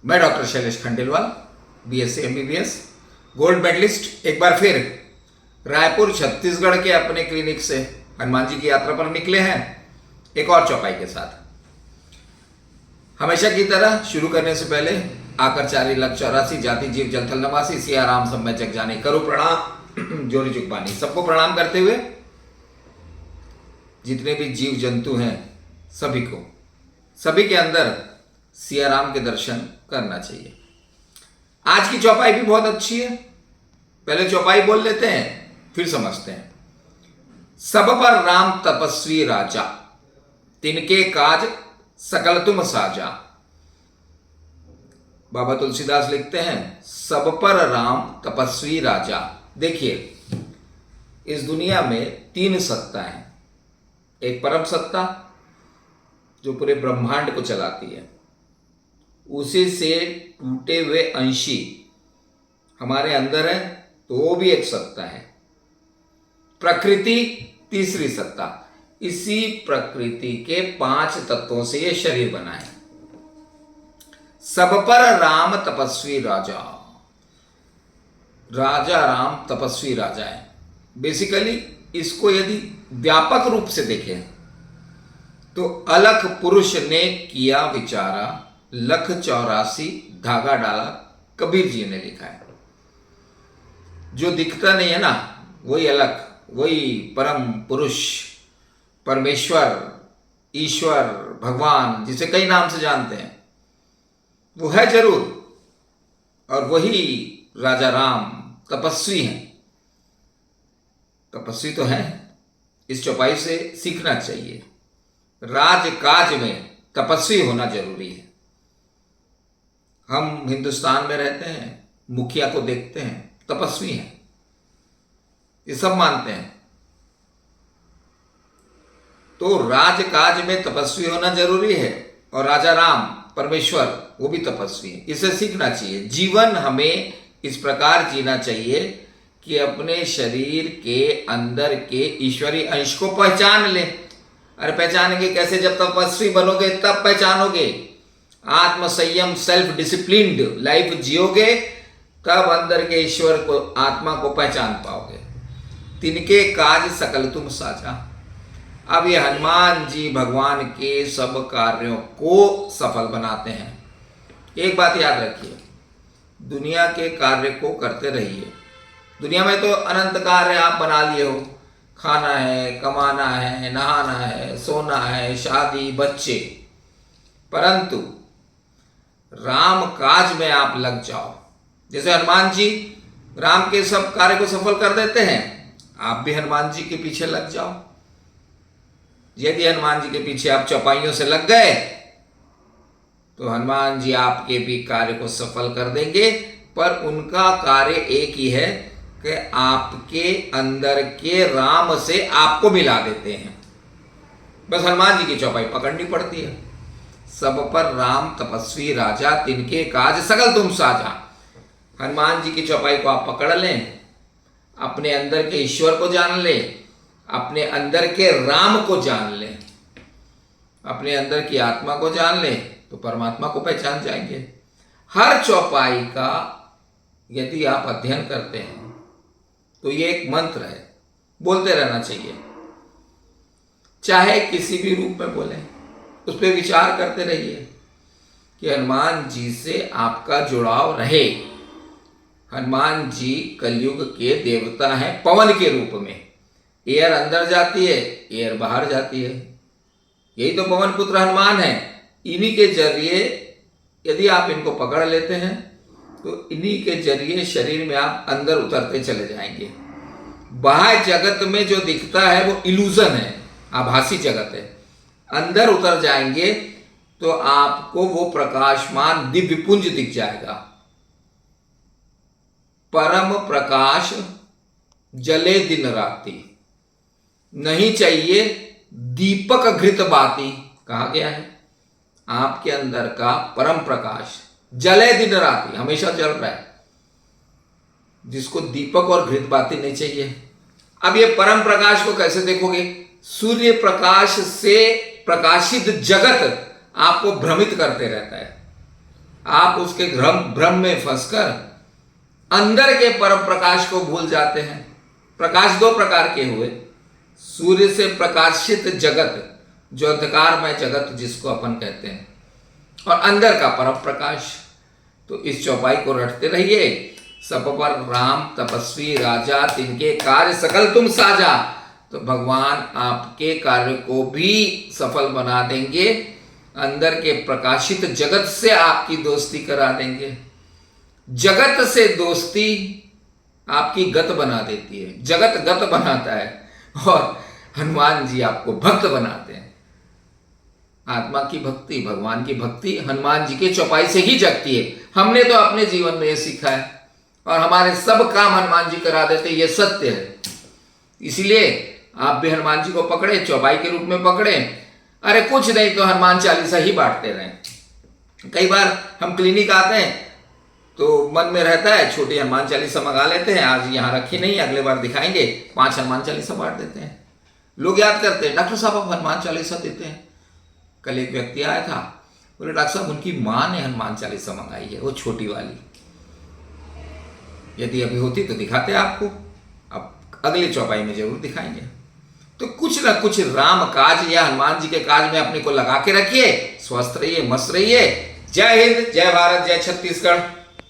मैं doctor Shailesh Khandelwal, BSc MBBS, gold medalist, एक बार फिर रायपुर छत्तीसगढ़ के अपने क्लिनिक से हनुमान जी की यात्रा पर निकले हैं एक और चौपाई के साथ। हमेशा की तरह शुरू करने से पहले आकर 4,84,84 जाति जीव जलथल नवासी सिया राम सब में जग जाने करो प्रणाम जोरी जुगबानी। सबको प्रणाम करते हुए जितने भी जीव जंतु हैं सभी के अंदर सिया राम के दर्शन करना चाहिए। आज की चौपाई भी बहुत अच्छी है। पहले चौपाई बोल लेते हैं फिर समझते हैं। सब पर राम तपस्वी राजा, तिनके काज सकल तुम साजा। बाबा तुलसीदास लिखते हैं सब पर राम तपस्वी राजा। देखिए, इस दुनिया में 3 सत्ता है। एक परम सत्ता जो पूरे ब्रह्मांड को चलाती है, उसी से टूटे हुए अंशी हमारे अंदर है, तो वो भी एक सत्ता है। प्रकृति तीसरी सत्ता। इसी प्रकृति के 5 तत्वों से ये शरीर बना है। सब पर राम तपस्वी राजा। राजा राम तपस्वी राजा है। बेसिकली इसको यदि व्यापक रूप से देखें तो अलख पुरुष ने किया विचारा, लख 84 धागा डाला, कबीर जी ने लिखा है। जो दिखता नहीं है ना, वही अलख, वही परम पुरुष, परमेश्वर, ईश्वर, भगवान, जिसे कई नाम से जानते हैं, वो है जरूर। और वही राजा राम तपस्वी हैं। तपस्वी तो हैं, इस चौपाई से सीखना चाहिए। राजकाज में तपस्वी होना जरूरी है। हम हिंदुस्तान में रहते हैं, मुखिया को देखते हैं, तपस्वी हैं, ये सब मानते हैं। तो राजकाज में तपस्वी होना जरूरी है। और राजा राम परमेश्वर वो भी तपस्वी है। इसे सीखना चाहिए। जीवन हमें इस प्रकार जीना चाहिए कि अपने शरीर के अंदर के ईश्वरीय अंश को पहचान ले। अरे पहचानेंगे कैसे? जब तपस्वी बनोगे तब पहचानोगे। आत्म संयम, सेल्फ डिसिप्लिन्ड लाइफ जियोगे, तब अंदर के ईश्वर को, आत्मा को पहचान पाओगे। तिनके काज सकल तुम साजा। अब ये हनुमान जी भगवान के सब कार्यों को सफल बनाते हैं। एक बात याद रखिए, दुनिया के कार्य को करते रहिए। दुनिया में तो अनंत कार्य आप बना लिए हो। खाना है, कमाना है, नहाना है, सोना है, शादी, बच्चे। परंतु राम काज में आप लग जाओ। जैसे हनुमान जी राम के सब कार्य को सफल कर देते हैं, आप भी हनुमान जी के पीछे लग जाओ। यदि हनुमान जी के पीछे आप चौपाइयों से लग गए तो हनुमान जी आपके भी कार्य को सफल कर देंगे। पर उनका कार्य एक ही है कि आपके अंदर के राम से आपको मिला देते हैं। बस हनुमान जी की चौपाई पकड़नी पड़ती है। सब पर राम तपस्वी राजा, तिनके काज सकल तुम साजा। हनुमान जी की चौपाई को आप पकड़ लें, अपने अंदर के ईश्वर को जान लें, अपने अंदर के राम को जान लें, अपने अंदर की आत्मा को जान लें, तो परमात्मा को पहचान जाएंगे। हर चौपाई का यदि आप अध्ययन करते हैं तो ये एक मंत्र है, बोलते रहना चाहिए। चाहे किसी भी रूप में बोलें, उस पर विचार करते रहिए कि हनुमान जी से आपका जुड़ाव रहे। हनुमान जी कलयुग के देवता हैं, पवन के रूप में। एयर अंदर जाती है, एयर बाहर जाती है। यही तो पवन पुत्र हनुमान है। इन्हीं के जरिए यदि आप इनको पकड़ लेते हैं तो इन्हीं के जरिए शरीर में आप अंदर उतरते चले जाएंगे। बाह्य जगत में जो दिखता है वो इल्यूजन है, आभासी जगत है। अंदर उतर जाएंगे तो आपको वो प्रकाशमान दिव्य पुंज दिख जाएगा। परम प्रकाश जले दिन राति, नहीं चाहिए दीपक घृत बाती। कहा गया है आपके अंदर का परम प्रकाश जले दिन राति, हमेशा जल रहा है, जिसको दीपक और घृत बाती नहीं चाहिए। अब ये परम प्रकाश को कैसे देखोगे? सूर्य प्रकाश से प्रकाशित जगत आपको भ्रमित करते रहता है। आप उसके भ्रम में फंसकर अंदर के परम प्रकाश को भूल जाते हैं। प्रकाश दो प्रकार के हुए, सूर्य से प्रकाशित जगत, जो अंधकारमय जगत जिसको अपन कहते हैं, और अंदर का परम प्रकाश। तो इस चौपाई को रटते रहिए। सब पर राम तपस्वी राजा, तिनके कार्य सकल तुम साजा। तो भगवान आपके कार्य को भी सफल बना देंगे, अंदर के प्रकाशित जगत से आपकी दोस्ती करा देंगे। जगत से दोस्ती आपकी गत बना देती है, जगत गत बनाता है, और हनुमान जी आपको भक्त बनाते हैं। आत्मा की भक्ति, भगवान की भक्ति हनुमान जी के चौपाई से ही जगती है। हमने तो अपने जीवन में ये सीखा है, और हमारे सब काम हनुमान जी करा देते, ये सत्य है। इसलिए आप भी हनुमान जी को पकड़े, चौपाई के रूप में पकड़े। अरे कुछ नहीं तो हनुमान चालीसा ही बांटते रहें। कई बार हम क्लिनिक आते हैं तो मन में रहता है छोटी हनुमान चालीसा मंगा लेते हैं, आज यहाँ रखी नहीं, अगले बार दिखाएंगे, 5 हनुमान चालीसा बांट देते हैं। लोग याद करते हैं, डॉक्टर साहब आप हनुमान चालीसा देते हैं। कल एक व्यक्ति आया था, बोले डॉक्टर साहब उनकी माँ ने हनुमान चालीसा मंगाई है, वो छोटी वाली। यदि अभी होती तो दिखाते आपको, अब अगले चौपाई में जरूर दिखाएंगे। तो कुछ ना कुछ राम काज या हनुमान जी के काज में अपने को लगा के रखिए। स्वस्थ रहिए, मस्त रहिए। जय हिंद, जय भारत, जय छत्तीसगढ़।